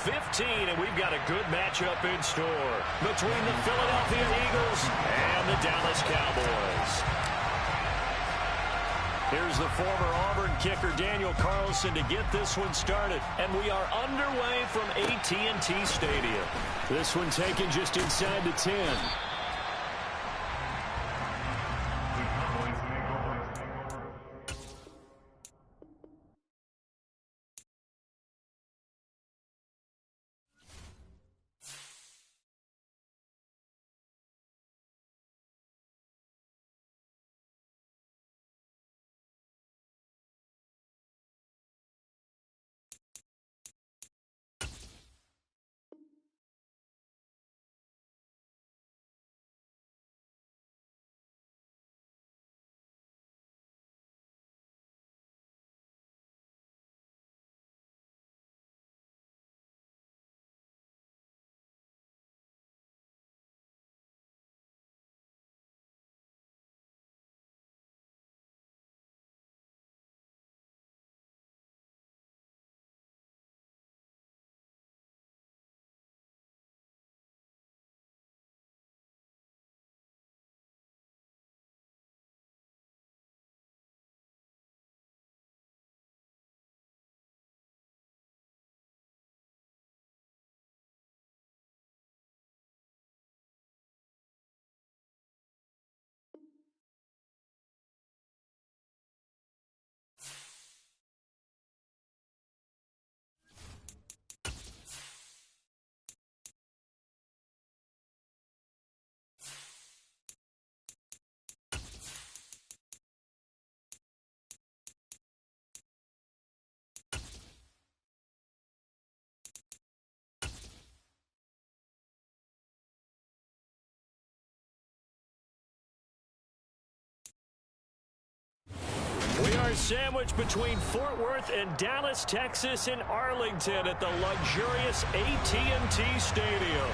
15, and we've got a good matchup in store between the Philadelphia Eagles and the Dallas Cowboys. Here's the former Auburn kicker, Daniel Carlson, to get this one started. And we are underway from AT&T Stadium. This one taken just inside the 10. We are sandwiched between Fort Worth and Dallas, Texas, and Arlington at the luxurious AT&T Stadium.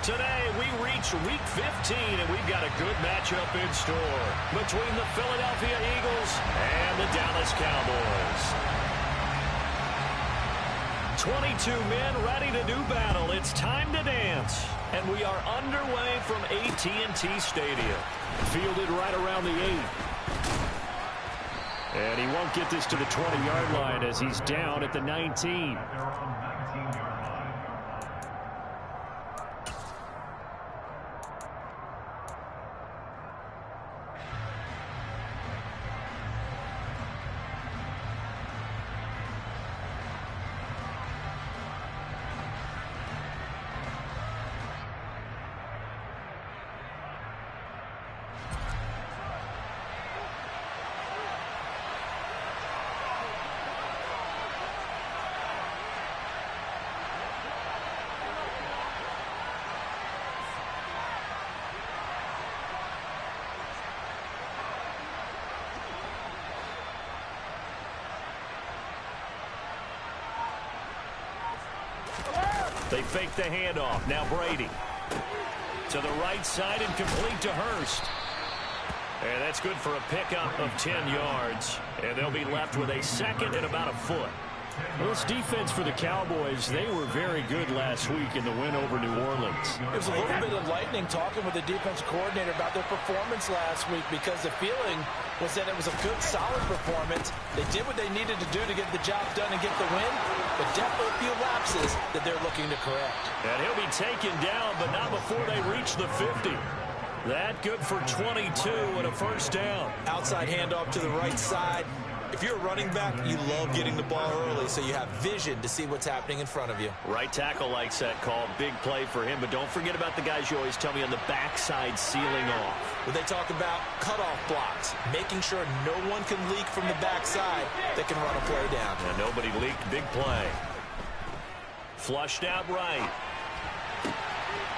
Today, we reach Week 15, and we've got a good matchup in store between the Philadelphia Eagles and the Dallas Cowboys. 22 men ready to do battle. It's time to dance. And we are underway from AT&T Stadium. Fielded right around the 8. And he won't get this to the 20-yard line as he's down at the 19. They fake the handoff. Now Brady. To the right side and complete to Hurst. And that's good for a pickup of 10 yards. And they'll be left with a second and about a foot. Well, this defense for the Cowboys, they were very good last week in the win over New Orleans. It was a little bit of lightning talking with the defensive coordinator about their performance last week because the feeling was that it was a good, solid performance. They did what they needed to do to get the job done and get the win, but definitely a few lapses that they're looking to correct. And he'll be taken down, but not before they reach the 50. That good for 22 and a first down. Outside handoff to the right side. If you're a running back, you love getting the ball early so you have vision to see what's happening in front of you. Right tackle likes that call. Big play for him, but don't forget about the guys you always tell me on the backside sealing off. When they talk about cutoff blocks, making sure no one can leak from the backside that can run a play down. And nobody leaked. Big play. Flushed out right.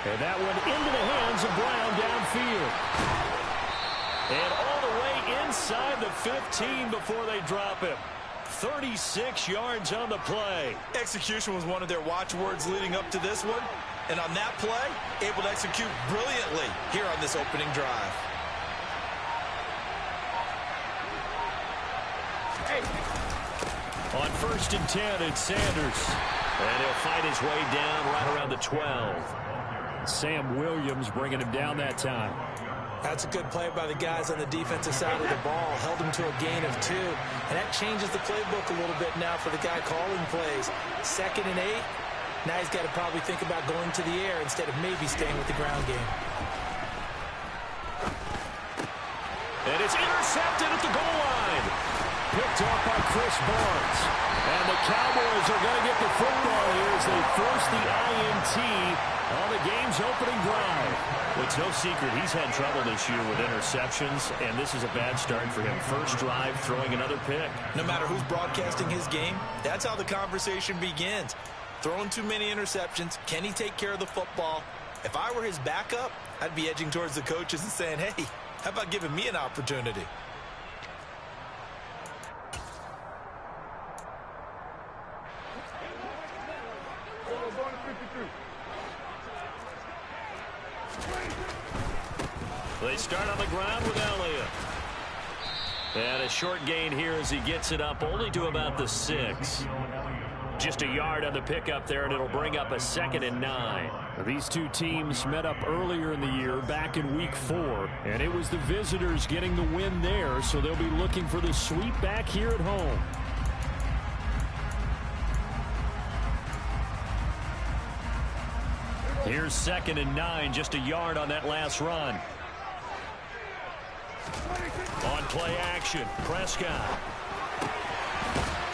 And that one into the hands of Brown downfield. And all the way inside the 15 before they drop him. 36 yards on the play. Execution was one of their watchwords leading up to this one. And on that play, able to execute brilliantly here on this opening drive. On 1st and 10, it's Sanders. And he'll fight his way down right around the 12. Sam Williams bringing him down that time. That's a good play by the guys on the defensive side of the ball. Held him to a gain of 2. And that changes the playbook a little bit now for the guy calling plays. 2nd and 8. Now he's got to probably think about going to the air instead of maybe staying with the ground game. And it's intercepted at the goal line. Picked off by Chris Barnes. And the Cowboys are going to get the football here as they force the INT on the game's opening drive. Well, it's no secret he's had trouble this year with interceptions, and this is a bad start for him. First drive, throwing another pick. No matter who's broadcasting his game, that's how the conversation begins. Throwing too many interceptions, can he take care of the football? If I were his backup, I'd be edging towards the coaches and saying, hey, how about giving me an opportunity? They start on the ground with Elliott. And a short gain here as he gets it up only to about the 6. Just a yard on the pickup there, and it'll bring up a 2nd and 9. These two teams met up earlier in the year, back in week 4, and it was the visitors getting the win there, so they'll be looking for the sweep back here at home. Here's 2nd and 9, just a yard on that last run. On play action, Prescott.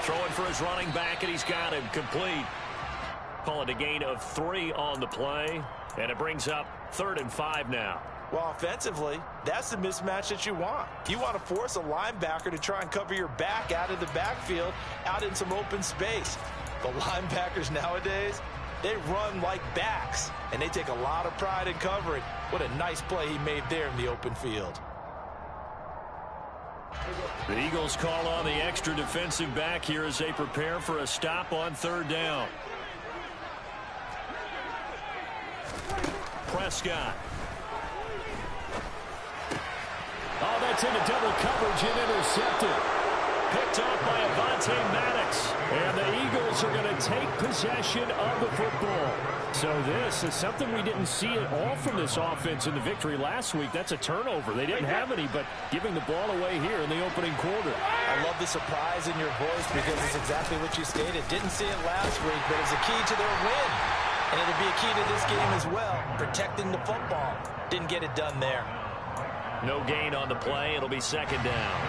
Throwing for his running back, and he's got him complete. Call it a gain of 3 on the play, and it brings up 3rd and 5 now. Well, offensively, that's the mismatch that you want. You want to force a linebacker to try and cover your back out of the backfield, out in some open space. The linebackers nowadays, they run like backs, and they take a lot of pride in covering. What a nice play he made there in the open field. The Eagles call on the extra defensive back here as they prepare for a stop on 3rd down. Prescott. Oh, that's into double coverage and intercepted. Picked off by Avonte Maddox. And the Eagles are going to take possession of the football. So this is something we didn't see at all from this offense in the victory last week. That's a turnover. They didn't have any, but giving the ball away here in the opening quarter. I love the surprise in your voice because it's exactly what you stated. Didn't see it last week, but it's a key to their win. And it'll be a key to this game as well, protecting the football. Didn't get it done there. No gain on the play. It'll be 2nd down.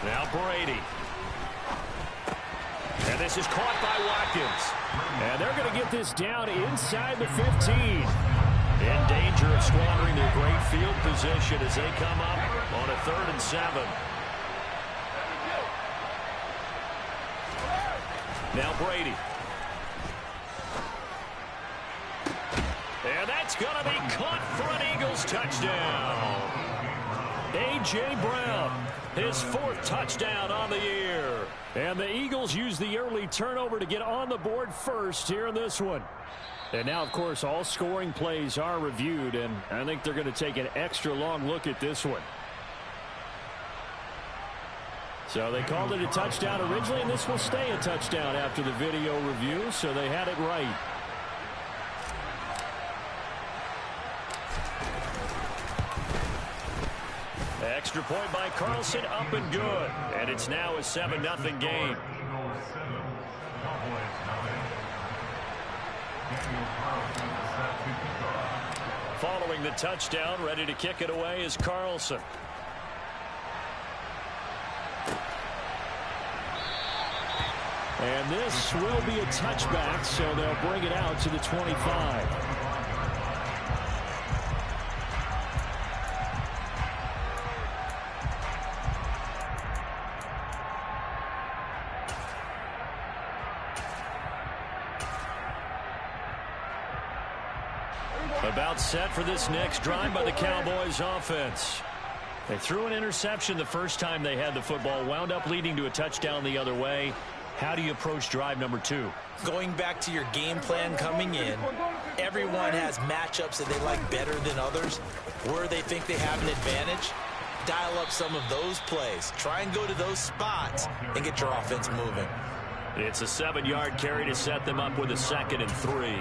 Now Brady. And this is caught by Watkins. And they're going to get this down inside the 15. In danger of squandering their great field position as they come up on a 3rd and 7. Now Brady. And that's going to be caught for an Eagles touchdown. A.J. Brown, his 4th touchdown on the year. And the Eagles use the early turnover to get on the board first here in this one. And now, of course, all scoring plays are reviewed, and I think they're going to take an extra long look at this one. So they called it a touchdown originally, and this will stay a touchdown after the video review, so they had it right. Extra point by Carlson, up and good. And it's now a 7-0 game. Following the touchdown, ready to kick it away is Carlson. And this will be a touchback, so they'll bring it out to the 25. About set for this next drive by the Cowboys offense. They threw an interception the first time they had the football, wound up leading to a touchdown the other way. How do you approach drive number 2? Going back to your game plan coming in, everyone has matchups that they like better than others. Where they think they have an advantage, dial up some of those plays. Try and go to those spots and get your offense moving. It's a 7-yard carry to set them up with a 2nd and 3.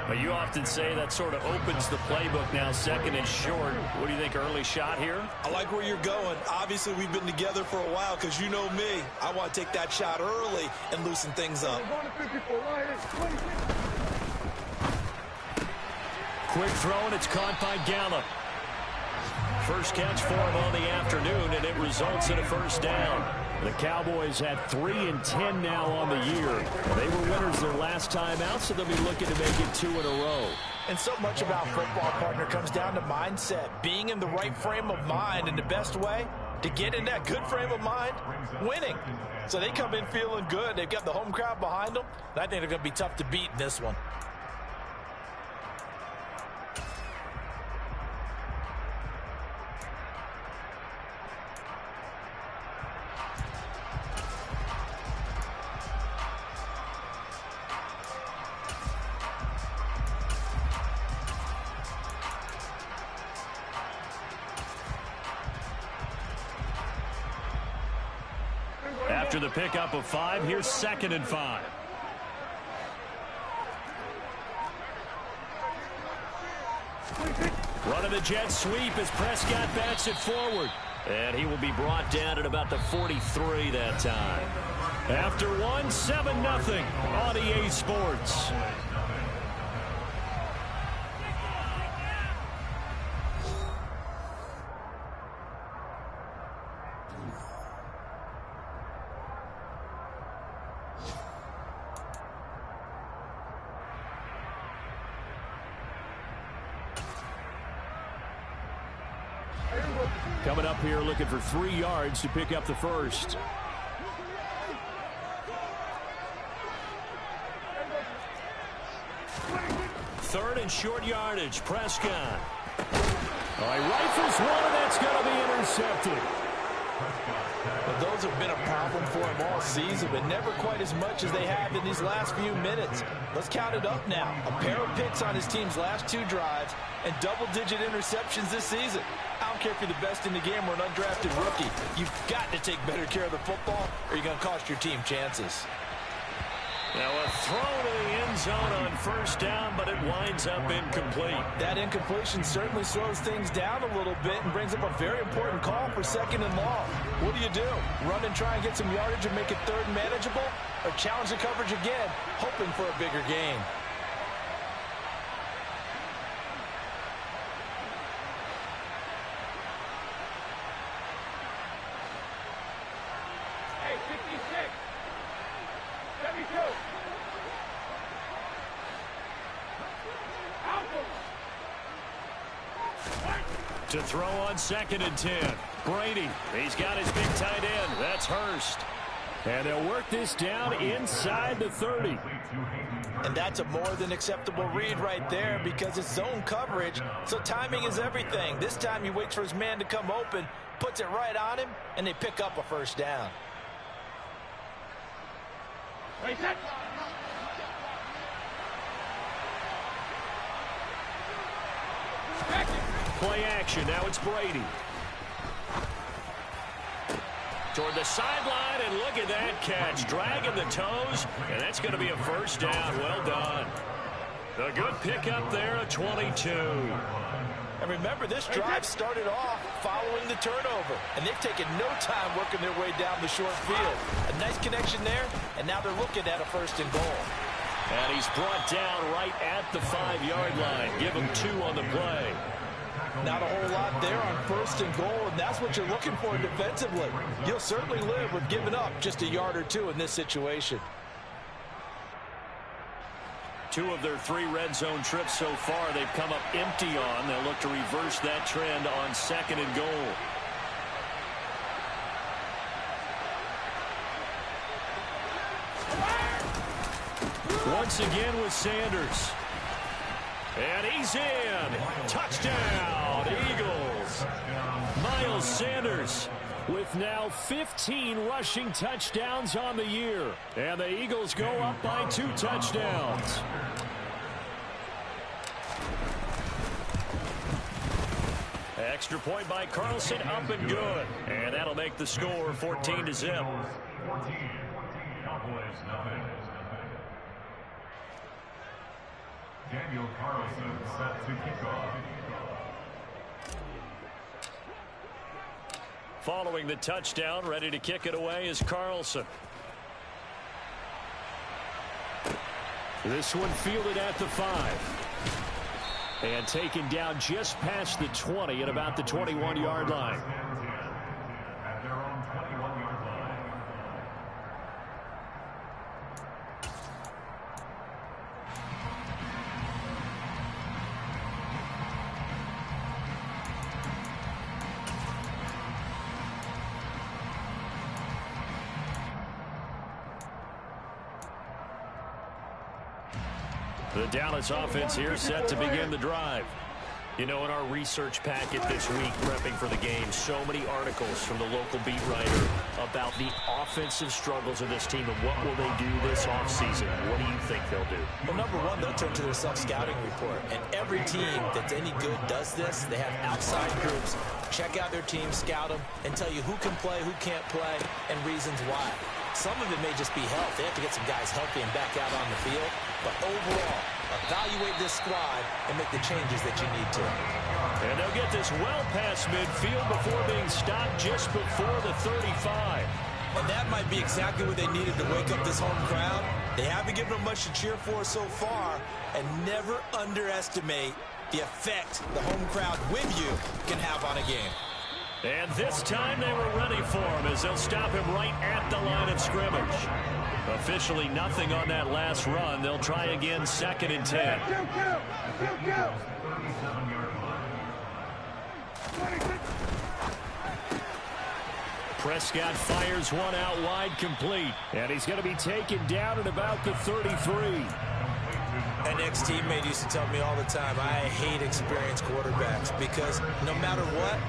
But you often say that sort of opens the playbook now, 2nd and short. What do you think, early shot here? I like where you're going. Obviously, we've been together for a while because you know me. I want to take that shot early and loosen things up. Quick throw, and it's caught by Gallup. First catch for him on the afternoon, and it results in a first down. The Cowboys had 3 and 10 now on the year. They were winners their last time out, so they'll be looking to make it 2 in a row. And so much about football, partner, comes down to mindset. Being in the right frame of mind, and the best way to get in that good frame of mind, winning. So they come in feeling good. They've got the home crowd behind them, and I think they're going to be tough to beat in this one. After the pickup of 5, here's 2nd and 5. Running the jet sweep as Prescott bats it forward. And he will be brought down at about the 43 that time. After 1, 7-0 on EA Sports. Coming up here looking for 3 yards to pick up the first. Third and short yardage, Prescott. All right, rifles one, and that's going to be intercepted. Well, those have been a problem for him all season, but never quite as much as they have in these last few minutes. Let's count it up now. A pair of picks on his team's last 2 drives and double-digit interceptions this season. I don't care if you're the best in the game or an undrafted rookie. You've got to take better care of the football or you're going to cost your team chances. Now a throw to the end zone on first down, but it winds up incomplete. That incompletion certainly slows things down a little bit and brings up a very important call for 2nd and long. What do? Run and try and get some yardage and make it 3rd and manageable? Or challenge the coverage again, hoping for a bigger gain? To throw on 2nd and 10. Brady, he's got his big tight end. That's Hurst. And they'll work this down inside the 30. And that's a more than acceptable read right there because it's zone coverage, so timing is everything. This time he waits for his man to come open, puts it right on him, and they pick up a first down. Play action. Now it's Brady. Toward the sideline, and look at that catch. Dragging the toes, and that's going to be a first down. Well done. A good pickup there at 22. And remember, this drive started off following the turnover, and they've taken no time working their way down the short field. A nice connection there, and now they're looking at a 1st and goal. And he's brought down right at the 5-yard line. Give him 2 on the play. Not a whole lot there on 1st and goal, and that's what you're looking for defensively. You'll certainly live with giving up just a yard or 2 in this situation. 2 of their 3 red zone trips so far they've come up empty on. They'll look to reverse that trend on 2nd and goal. Once again with Sanders. And he's in. Touchdown, Eagles. Miles Sanders with now 15 rushing touchdowns on the year. And the Eagles go up by 2 touchdowns. Extra point by Carlson, up and good. And that'll make the score 14-0. 14, Cowboys nothing. Daniel Carlson set to kick off. Following the touchdown, ready to kick it away is Carlson. This one fielded at the 5. And taken down just past the 20 at about the 21-yard line. At their own 21-yard line. The Dallas offense here set to begin the drive. You know, in our research packet this week, prepping for the game, so many articles from the local beat writer about the offensive struggles of this team and what will they do this offseason. What do you think they'll do? Well, number one, they'll turn to their self-scouting report. And every team that's any good does this. They have outside groups. Check out their team, scout them, and tell you who can play, who can't play, and reasons why. Some of it may just be health. They have to get some guys healthy and back out on the field. But overall, evaluate this squad and make the changes that you need to. And they'll get this well past midfield before being stopped just before the 35. And that might be exactly what they needed to wake up this home crowd. They haven't given them much to cheer for so far. And never underestimate the effect the home crowd with you can have on a game. And this time they were ready for him as they'll stop him right at the line of scrimmage. Officially nothing on that last run. They'll try again, 2nd and 10. Prescott fires one out wide, complete. And he's going to be taken down at about the 33. An ex-teammate used to tell me all the time, I hate experienced quarterbacks because no matter what,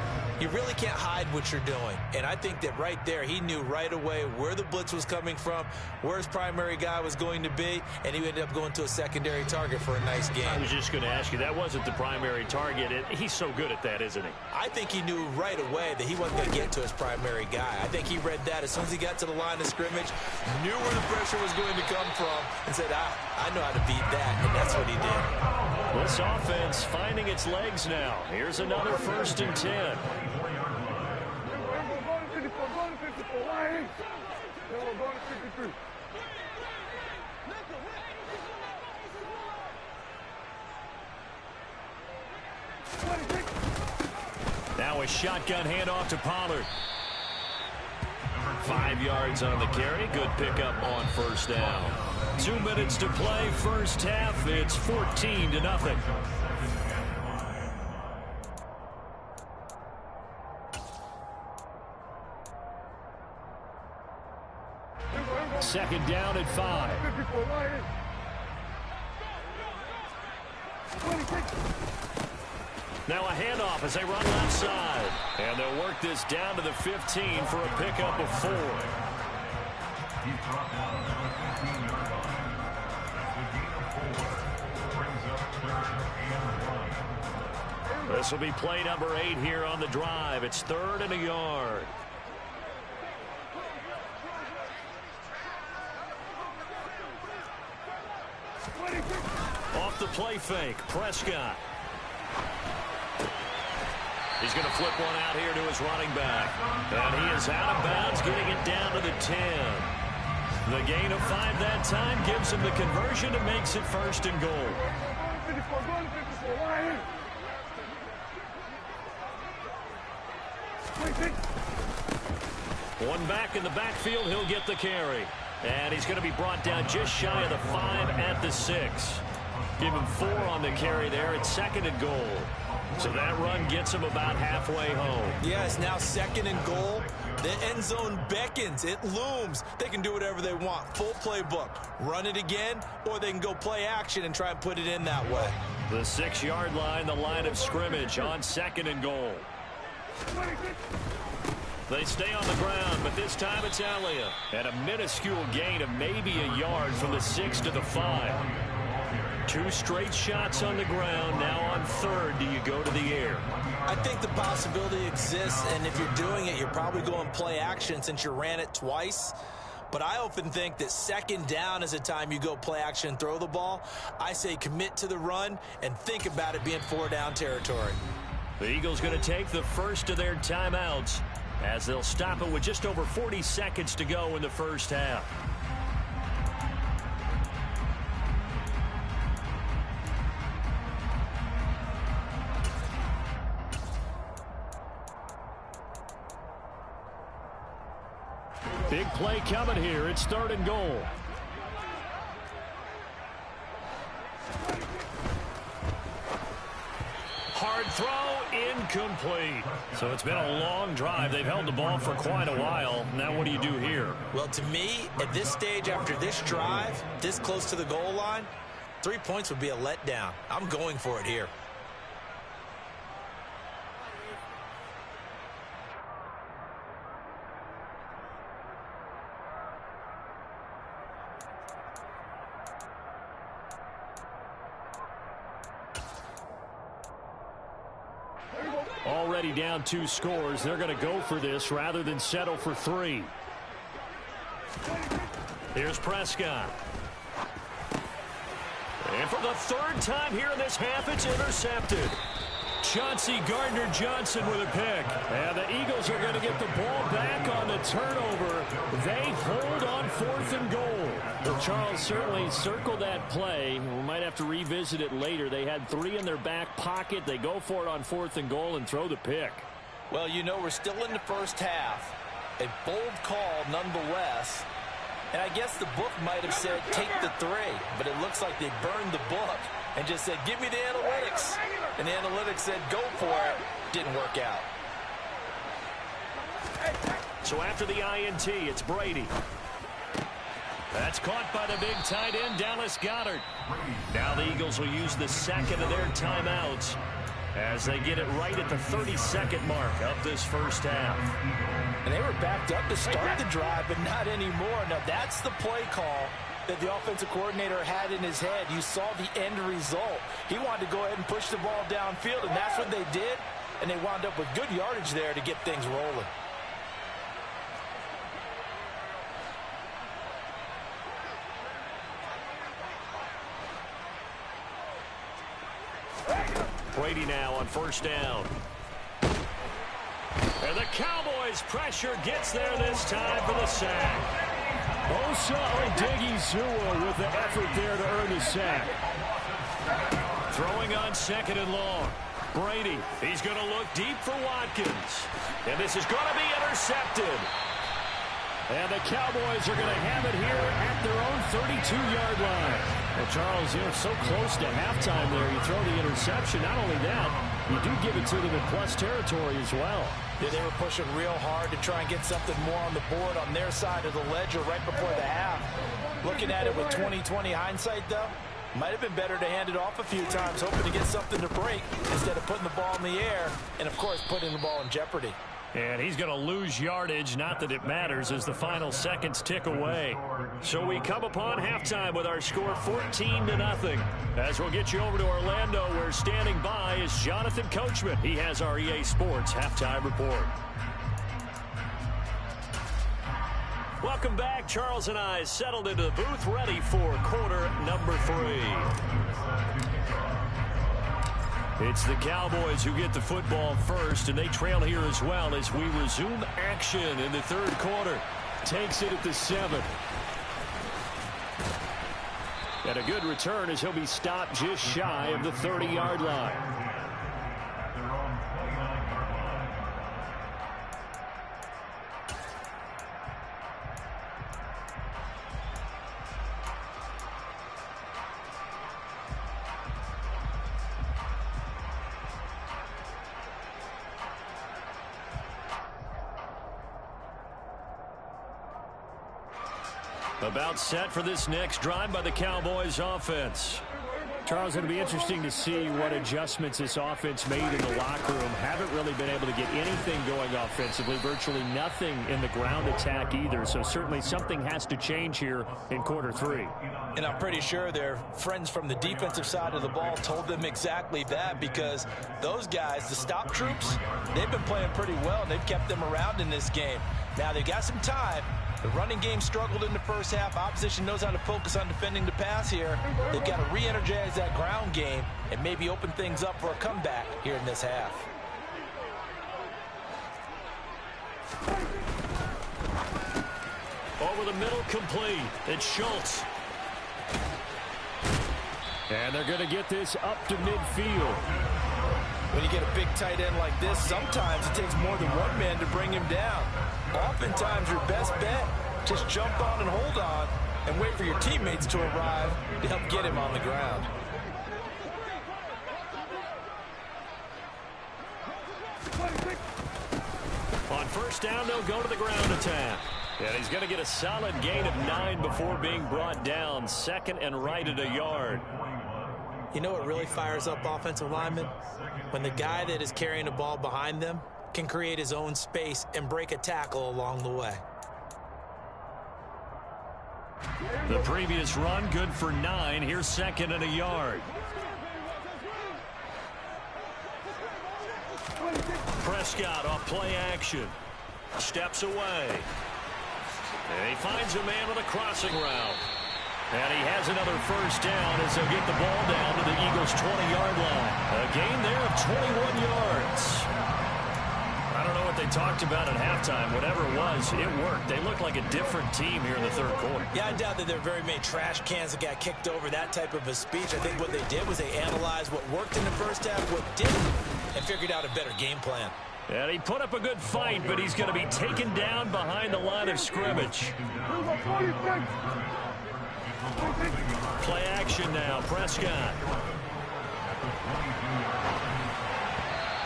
you really can't hide what you're doing. And I think that right there, he knew right away where the blitz was coming from, where his primary guy was going to be, and he ended up going to a secondary target for a nice game. I was just going to ask you, that wasn't the primary target. He's so good at that, isn't he? I think he knew right away that he wasn't going to get to his primary guy. I think he read that as soon as he got to the line of scrimmage, knew where the pressure was going to come from, and said, I know how to beat that, and that's what he did. This offense finding its legs now. Here's another 1st and 10. Now a shotgun handoff to Pollard. 5 yards on the carry. Good pickup on 1st down. 2 minutes to play, first half. It's 14-0. Second down at 5. Now a handoff as they run left side. And they'll work this down to the 15 for a pickup of 4. He's brought down at the 15-yard line. That's a gain of 4. Brings up 3rd and 1. This will be play number 8 here on the drive. It's 3rd and a yard. Off the play fake, Prescott. He's going to flip one out here to his running back. And he is out of bounds, getting it down to the 10. The gain of 5 that time gives him the conversion and makes it 1st and goal. One back in the backfield, he'll get the carry. And he's going to be brought down just shy of the 5 at the 6. Give him 4 on the carry there. It's 2nd and goal. So that run gets him about halfway home. Yeah, it's now 2nd and goal. The end zone beckons. It looms. They can do whatever they want. Full playbook. Run it again, or they can go play action and try and put it in that way. The 6-yard line, the line of scrimmage on 2nd and goal. They stay on the ground, but this time it's Elliott. And a minuscule gain of maybe a yard from the 6 to the 5. 2 straight shots on the ground. Now on third, do you go to the air? I think the possibility exists, and if you're doing it, you're probably going play action since you ran it twice. But I often think that second down is a time you go play action and throw the ball. I say commit to the run and think about it being 4-down territory. The Eagles going to take the first of their timeouts as they'll stop it with just over 40 seconds to go in the first half. Big play coming here. It's 3rd and goal. Hard throw, incomplete. So it's been a long drive. They've held the ball for quite a while. Now what do you do here? Well, to me, at this stage after this drive, this close to the goal line, 3 points would be a letdown. I'm going for it here. Already down 2 scores. They're going to go for this rather than settle for 3. Here's Prescott. And for the 3rd time here in this half, it's intercepted. Chauncey Gardner-Johnson with a pick. And the Eagles are going to get the ball back on the turnover. They hold on 4th and goal. Well, Charles certainly circled that play. We might have to revisit it later. They had 3 in their back pocket. They go for it on 4th and goal and throw the pick. Well, you know, we're still in the first half. A bold call nonetheless. And I guess the book might have said take the 3, but it looks like they burned the book and just said give me the analytics. And the analytics said go for it. Didn't work out. So after the INT, it's Brady. That's caught by the big tight end, Dallas Goedert. Now the Eagles will use the 2nd of their timeouts as they get it right at the 32nd mark of this first half. And they were backed up to start the drive, but not anymore. Now that's the play call that the offensive coordinator had in his head. You saw the end result. He wanted to go ahead and push the ball downfield, and that's what they did. And they wound up with good yardage there to get things rolling. Brady now on 1st down. And the Cowboys pressure gets there this time for the sack. Osa Odighizuwa with the effort there to earn the sack. Throwing on 2nd and long. Brady, he's going to look deep for Watkins. And this is going to be intercepted. And the Cowboys are going to have it here at their own 32-yard line. Well, Charles, you know, so close to halftime there. You throw the interception. Not only that, you do give it to them in plus territory as well. Yeah, they were pushing real hard to try and get something more on the board on their side of the ledger right before the half. Looking at it with 20/20 hindsight, though, might have been better to hand it off a few times, hoping to get something to break instead of putting the ball in the air and, of course, putting the ball in jeopardy. And he's going to lose yardage, not that it matters, as the final seconds tick away. So we come upon halftime with our score 14-0. As we'll get you over to Orlando, where standing by is Jonathan Coachman. He has our EA Sports halftime report. Welcome back. Charles and I settled into the booth, ready for quarter number 3. It's the Cowboys who get the football first, and they trail here as well as we resume action in the 3rd quarter. Takes it at the 7. And a good return as he'll be stopped just shy of the 30-yard line. About set for this next drive by the Cowboys offense. Charles, it'll be interesting to see what adjustments this offense made in the locker room. Haven't really been able to get anything going offensively, virtually nothing in the ground attack either. So certainly something has to change here in quarter 3. And I'm pretty sure their friends from the defensive side of the ball told them exactly that, because those guys, the stop troops, they've been playing pretty well, and they've kept them around in this game. Now, they've got some time. The running game struggled in the first half. Opposition knows how to focus on defending the pass here. They've got to re-energize that ground game and maybe open things up for a comeback here in this half. Over the middle, complete. It's Schultz. And they're going to get this up to midfield. When you get a big tight end like this, sometimes it takes more than one man to bring him down. Oftentimes, your best bet, just jump on and hold on and wait for your teammates to arrive to help get him on the ground. On first down, they'll go to the ground attack. And he's going to get a solid gain of 9 before being brought down. Second and right at a yard. You know what really fires up offensive linemen? When the guy that is carrying the ball behind them can create his own space and break a tackle along the way. The previous run, good for 9. Here's second and a yard. Prescott off play action. Steps away. And he finds a man with a crossing route. And he has another first down as they'll get the ball down to the Eagles' 20-yard line. A gain there of 21 yards. I don't know what they talked about at halftime. Whatever it was, it worked. They looked like a different team here in the third quarter. Yeah, I doubt that there are very many trash cans that got kicked over, that type of a speech. I think what they did was they analyzed what worked in the first half, what didn't, and figured out a better game plan. And he put up a good fight, but he's going to be taken down behind the line of scrimmage. Play action now, Prescott.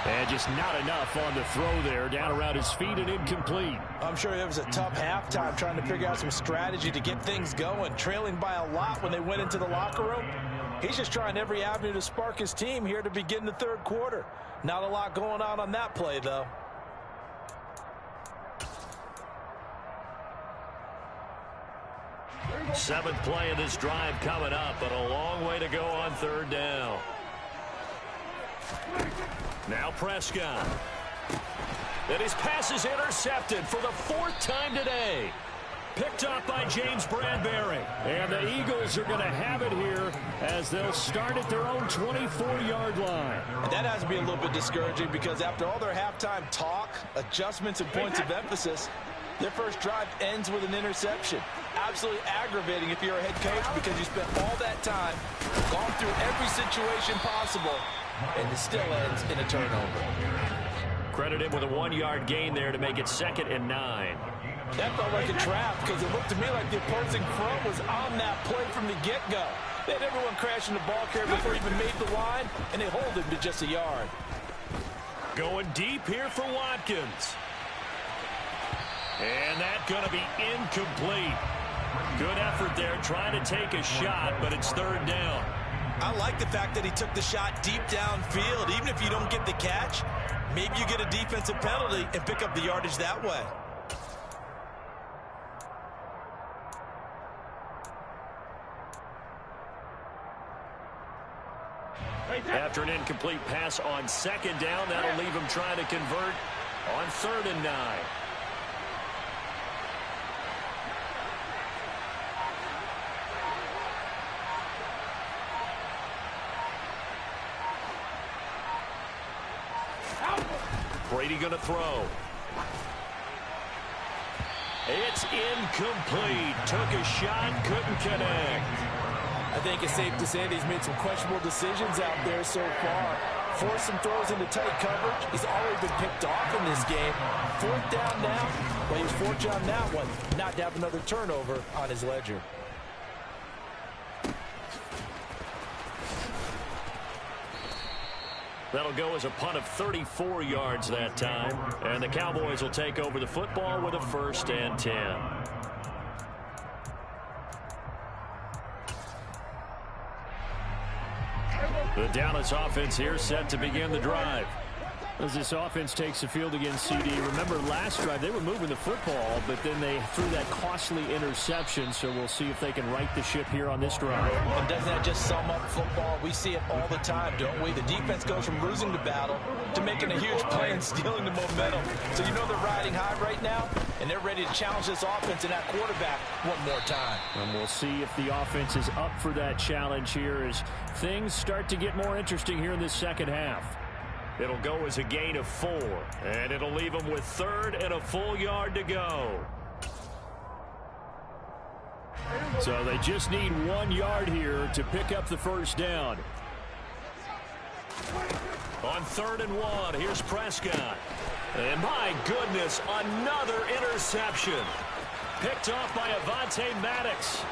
And just not enough on the throw there, down around his feet and incomplete. I'm sure it was a tough halftime trying to figure out some strategy to get things going, trailing by a lot when they went into the locker room. He's just trying every avenue to spark his team here to begin the third quarter. Not a lot going on that play, though. Seventh play of this drive coming up, but a long way to go on third down. Now Prescott. And his pass is intercepted for the 4th time today. Picked up by James Bradbury. And the Eagles are going to have it here as they'll start at their own 24-yard line. And that has to be a little bit discouraging, because after all their halftime talk, adjustments, and points of emphasis, their first drive ends with an interception. Absolutely aggravating if you're a head coach, because you spent all that time, gone through every situation possible, and it still ends in a turnover. Credit him with a 1-yard gain there to make it 2nd and 9. That felt like a trap, because it looked to me like the opposing front was on that play from the get-go. They had everyone crashing the ball carrier before he even made the line, and they hold him to just a yard. Going deep here for Watkins. And that's going to be incomplete. Good effort there trying to take a shot, but it's third down. I like the fact that he took the shot deep downfield. Even if you don't get the catch, maybe you get a defensive penalty and pick up the yardage that way. After an incomplete pass on second down, that'll leave him trying to convert on 3rd and 9. Brady going to throw. It's incomplete. Took a shot, couldn't connect. I think it's safe to say that he's made some questionable decisions out there so far. Forced some throws into tight coverage. He's already been picked off in this game. 4th down now. Well, he was fortunate on that one, not to have another turnover on his ledger. That'll go as a punt of 34 yards that time. And the Cowboys will take over the football with a 1st and 10. The Dallas offense here set to begin the drive. As this offense takes the field against CD, remember last drive they were moving the football, but then they threw that costly interception, so we'll see if they can right the ship here on this drive. And doesn't that just sum up football? We see it all the time, don't we? The defense goes from losing the battle to making a huge play and stealing the momentum. So you know they're riding high right now, and they're ready to challenge this offense and that quarterback one more time. And we'll see if the offense is up for that challenge here as things start to get more interesting here in this second half. It'll go as a gain of 4, and it'll leave them with 3rd and a full yard to go. So they just need 1 yard here to pick up the first down. On 3rd and 1, here's Prescott. And my goodness, another interception. Picked off by Avonte Maddox.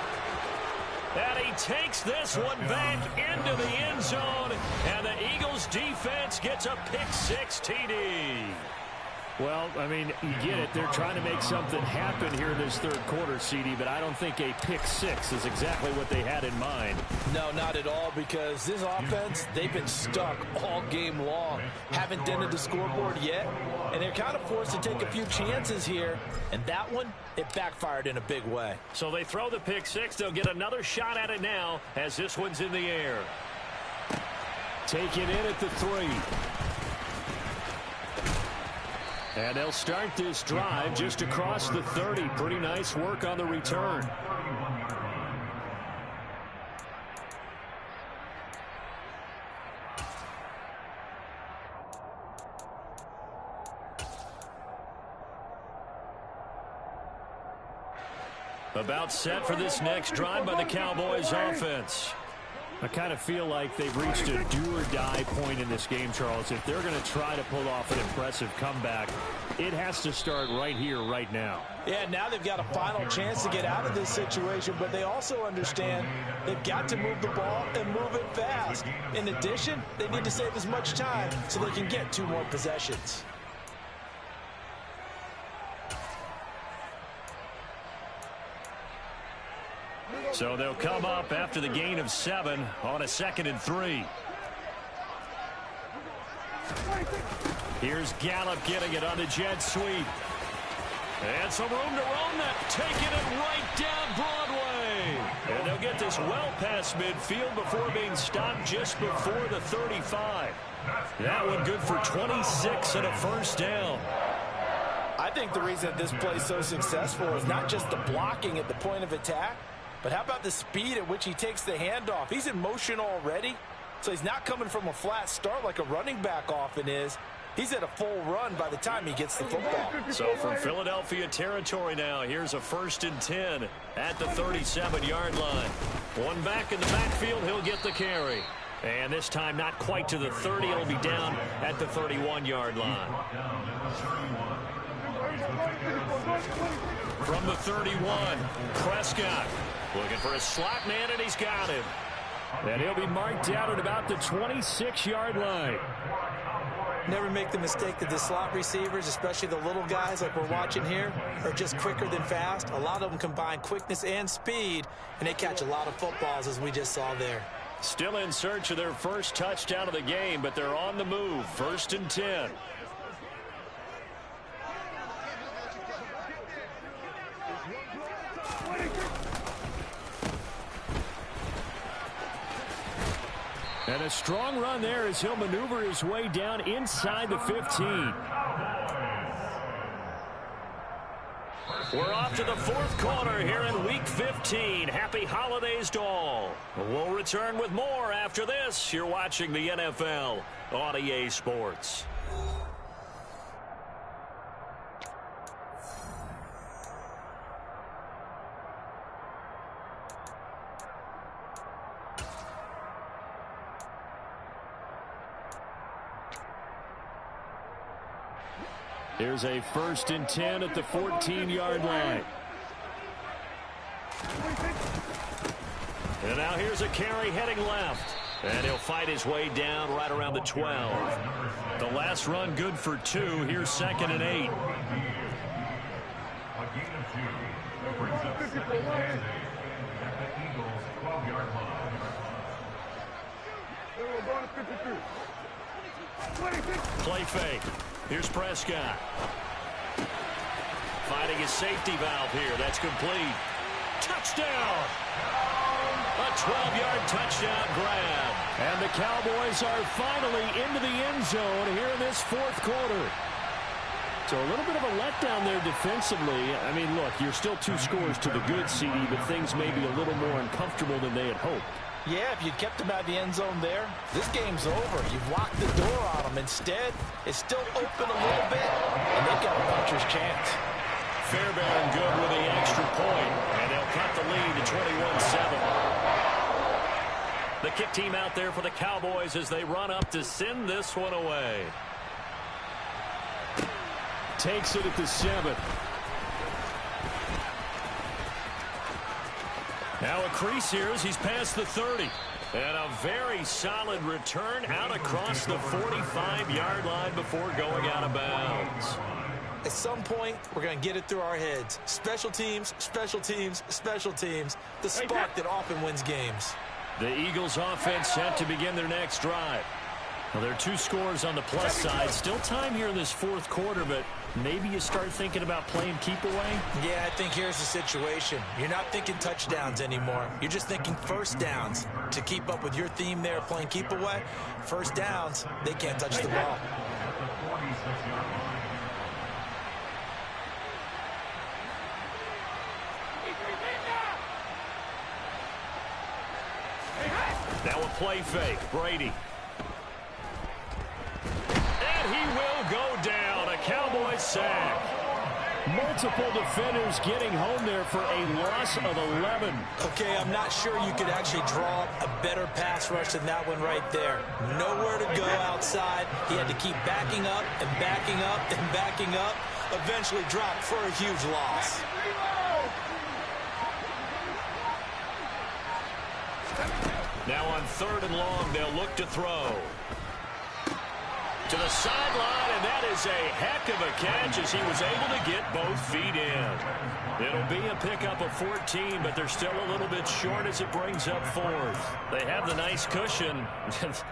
And he takes this one back into the end zone. And the Eagles defense gets a pick-6 TD. Well, I mean, you get it. They're trying to make something happen here in this third quarter, CD, but I don't think a pick-6 is exactly what they had in mind. No, not at all, because this offense, they've been stuck all game long. Haven't dented the scoreboard yet, and they're kind of forced to take a few chances here. And that one, it backfired in a big way. So they throw the pick-6. They'll get another shot at it now as this one's in the air. Taken in at the 3. And they'll start this drive just across the 30. Pretty nice work on the return. About set for this next drive by the Cowboys offense. I kind of feel like they've reached a do-or-die point in this game, Charles. If they're going to try to pull off an impressive comeback, it has to start right here, right now. Yeah, now they've got a final chance to get out of this situation, but they also understand they've got to move the ball and move it fast. In addition, they need to save as much time so they can get 2 more possessions. So they'll come up after the gain of 7 on a 2nd and 3. Here's Gallup getting it on the jet sweep. And some room to roam that, taking it right down Broadway. And they'll get this well past midfield before being stopped just before the 35. That one good for 26 and a first down. I think the reason this play is so successful is not just the blocking at the point of attack, but how about the speed at which he takes the handoff? He's in motion already, so he's not coming from a flat start like a running back often is. He's at a full run by the time he gets the football. So from Philadelphia territory now, here's a 1st and 10 at the 37-yard line. One back in the backfield, he'll get the carry. And this time not quite to the 30, it'll be down at the 31-yard line. From the 31, Prescott looking for a slot man, and he's got him. And he'll be marked out at about the 26-yard line. Never make the mistake that the slot receivers, especially the little guys like we're watching here, are just quicker than fast. A lot of them combine quickness and speed, and they catch a lot of footballs, as we just saw there. Still in search of their first touchdown of the game, but they're on the move. 1st and 10. And a strong run there as he'll maneuver his way down inside the 15. We're off to the 4th quarter here in Week 15. Happy holidays to all. We'll return with more after this. You're watching the NFL on EA Sports. Here's a 1st and 10 at the 14-yard line. And now here's a carry heading left. And he'll fight his way down right around the 12. The last run good for 2. Here's 2nd and 8. A gain of 2. Brings up 2nd and 8 at the Eagles' 12-yard line. Play fake. Here's Prescott. Finding his safety valve here. That's complete. Touchdown! A 12-yard touchdown grab. And the Cowboys are finally into the end zone here in this fourth quarter. So a little bit of a letdown there defensively. I mean, look, you're still 2 scores to the good, CD, but things may be a little more uncomfortable than they had hoped. Yeah, if you kept them out of the end zone there, this game's over. You've locked the door on them. Instead, it's still open a little bit, and they've got a puncher's chance. Fairbairn good with the extra point, and they'll cut the lead to 21-7. The kick team out there for the Cowboys as they run up to send this one away. Takes it at the 7. Now a crease here as he's past the 30. And a very solid return out across the 45-yard line before going out of bounds. At some point, we're going to get it through our heads. Special teams, special teams, special teams. The spark that often wins games. The Eagles offense set to begin their next drive. Well, there are 2 scores on the plus side. Still time here in this fourth quarter, but maybe you start thinking about playing keep away? Yeah, I think here's the situation. You're not thinking touchdowns anymore. You're just thinking first downs. To keep up with your theme there, playing keep away, first downs, they can't touch the ball. Now a play fake. Brady. And he will go down. A Cowboys sack. Multiple defenders getting home there for a loss of 11. Okay, I'm not sure you could actually draw a better pass rush than that one right there. Nowhere to go outside. He had to keep backing up and backing up and backing up. Eventually dropped for a huge loss. Now on 3rd and long, they'll look to throw. To the sideline, and that is a heck of a catch as he was able to get both feet in. It'll be a pickup of 14, but they're still a little bit short as it brings up 4th. They have the nice cushion.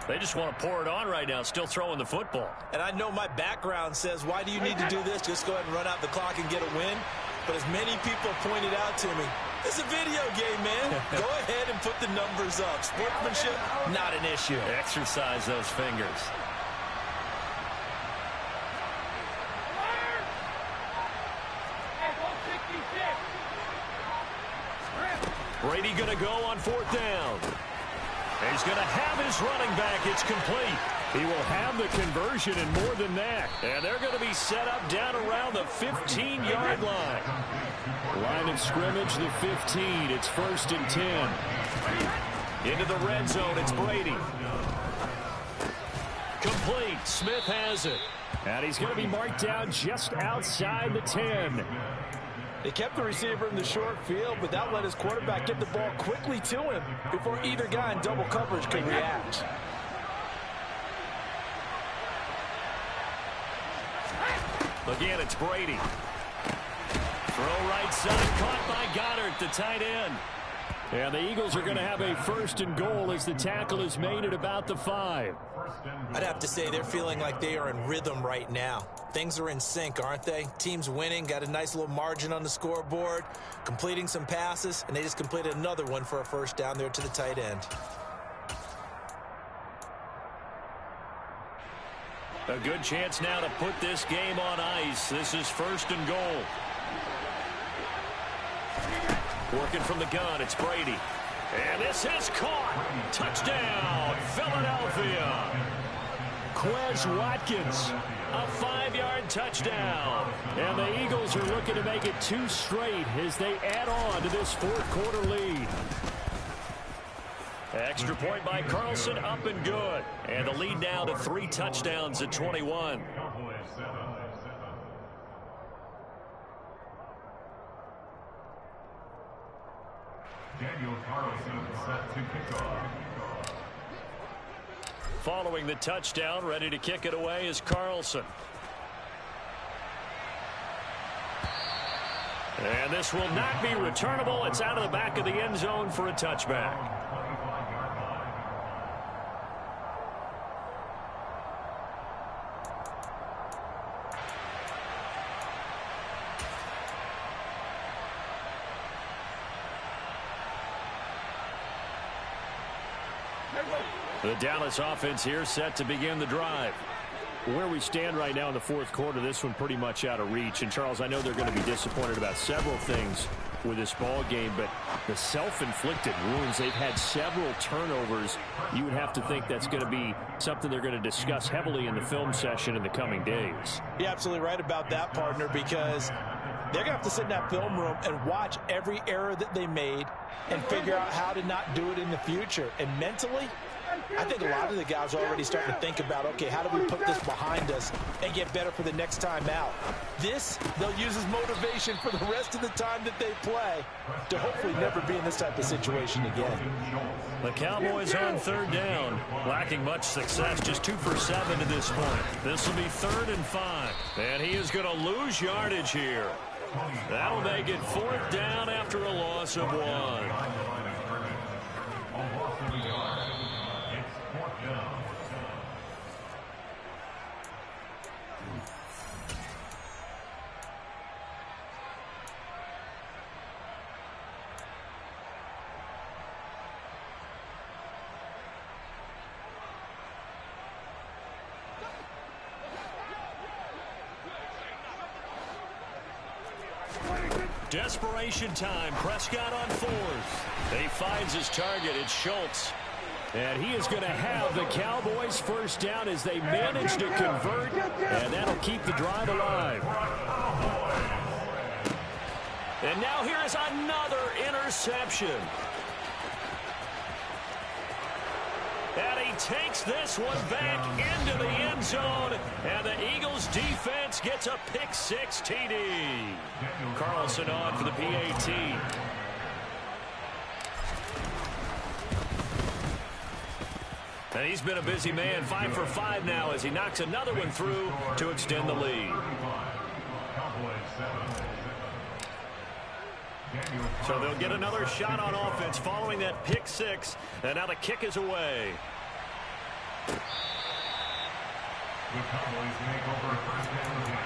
They just want to pour it on right now, still throwing the football. And I know my background says, why do you need to do this? Just go ahead and run out the clock and get a win. But as many people pointed out to me, it's a video game, man. Go ahead and put the numbers up. Sportsmanship, not an issue. Exercise those fingers. Brady going to go on 4th down. He's going to have his running back. It's complete. He will have the conversion and more than that. And they're going to be set up down around the 15-yard line. Line of scrimmage, the 15. It's 1st and 10. Into the red zone, it's Brady. Complete. Smith has it. And he's going to be marked down just outside the 10. They kept the receiver in the short field, but that let his quarterback get the ball quickly to him before either guy in double coverage could react. Again, it's Brady. Throw right side, caught by Goddard, the tight end. And the Eagles are going to have a 1st and goal as the tackle is made at about the 5. I'd have to say they're feeling like they are in rhythm right now. Things are in sync, aren't they? Team's winning, got a nice little margin on the scoreboard, completing some passes, and they just completed another one for a 1st down there to the tight end. A good chance now to put this game on ice. This is 1st and goal. Working from the gun, it's Brady. And this is caught. Touchdown, Philadelphia. Quez Watkins. A 5-yard touchdown. And the Eagles are looking to make it 2 straight as they add on to this fourth quarter lead. Extra point by Carlson, up and good. And the lead now to 3 touchdowns at 21. Daniel Carlson set to kick off. Following the touchdown, ready to kick it away is Carlson. And this will not be returnable. It's out of the back of the end zone for a touchback. The Dallas offense here set to begin the drive. Where we stand right now in the fourth quarter, this one pretty much out of reach. And, Charles, I know they're going to be disappointed about several things with this ball game, but the self-inflicted wounds, they've had several turnovers. You would have to think that's going to be something they're going to discuss heavily in the film session in the coming days. You're absolutely right about that, partner, because they're going to have to sit in that film room and watch every error that they made and figure out how to not do it in the future. And mentally, I think a lot of the guys are already starting to think about, okay, how do we put this behind us and get better for the next time out? This, they'll use as motivation for the rest of the time that they play to hopefully never be in this type of situation again. The Cowboys on third down, lacking much success, just 2 for 7 to this point. This will be 3rd and 5, and he is going to lose yardage here. That'll make it 4th down after a loss of 1. Desperation time. Prescott on 4th. He finds his target. It's Schultz. And he is going to have the Cowboys first down as they manage to convert, and that'll keep the drive alive. And now here is another interception. And he takes this one back into the end zone, and the Eagles defense gets a pick-6 TD. Carlson on for the PAT. And he's been a busy man, 5 for 5 now as he knocks another one through to extend the lead. So they'll get another shot on offense following that pick-6, and now the kick is away. The Cowboys make over 1st and 10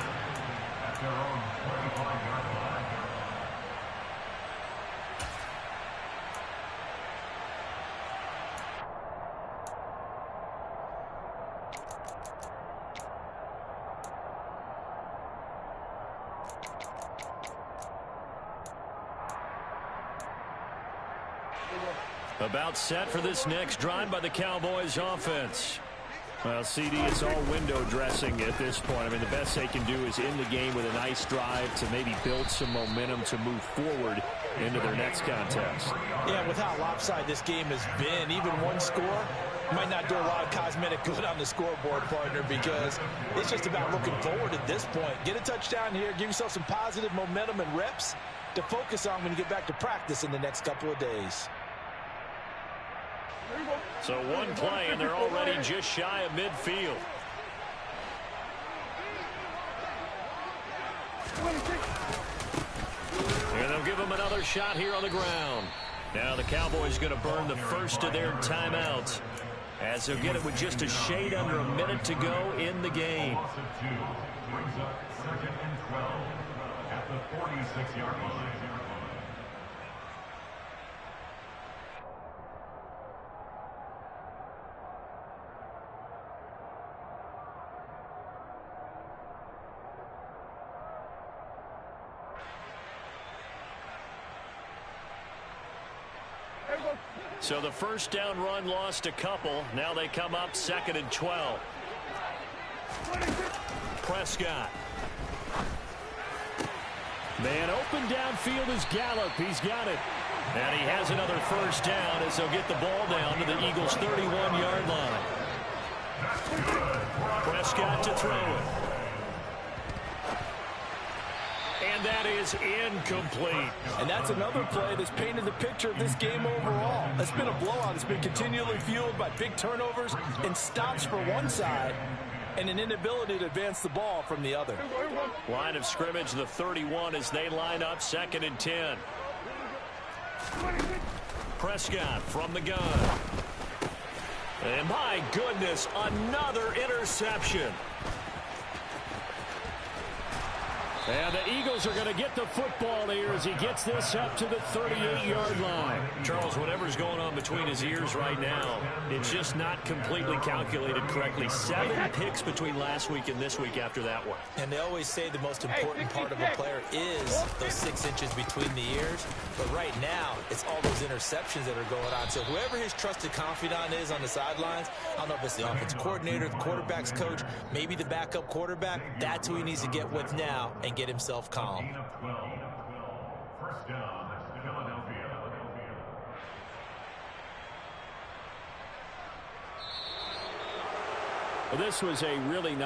at their own 25-yard line. About set for this next drive by the Cowboys offense. Well, CD, it's all window dressing at this point. I mean, the best they can do is end the game with a nice drive to maybe build some momentum to move forward into their next contest. Yeah, with how lopsided this game has been, even one score might not do a lot of cosmetic good on the scoreboard, partner, because it's just about looking forward at this point. Get a touchdown here, give yourself some positive momentum and reps to focus on when you get back to practice in the next couple of days. So one play, and they're already just shy of midfield. And they'll give them another shot here on the ground. Now the Cowboys going to burn the first of their timeouts, as they'll get it with just a shade under a minute to go in the game. Loss of 2 brings up 2nd and 12 at the 46-yard line. So the first down run lost a couple. Now they come up 2nd and 12. Prescott. Man open downfield is Gallup. He's got it. And he has another first down as they'll get the ball down to the Eagles' 31-yard line. Prescott to throw it. And that is incomplete. And that's another play that's painted the picture of this game overall. It's been a blowout. It's been continually fueled by big turnovers and stops for one side and an inability to advance the ball from the other. Line of scrimmage, the 31 as they line up 2nd and 10. Prescott from the gun. And my goodness, another interception. And the Eagles are going to get the football here as he gets this up to the 38-yard line. Charles, whatever's going on between his ears right now, it's just not completely calculated correctly. 7 picks between last week and this week after that one. And they always say the most important part of a player is those 6 inches between the ears. But right now, it's all those interceptions that are going on. So whoever his trusted confidant is on the sidelines, I don't know if it's the offensive coordinator, the quarterback's coach, maybe the backup quarterback, that's who he needs to get with now and get himself calm. First down, Philadelphia. Well, this was a really nice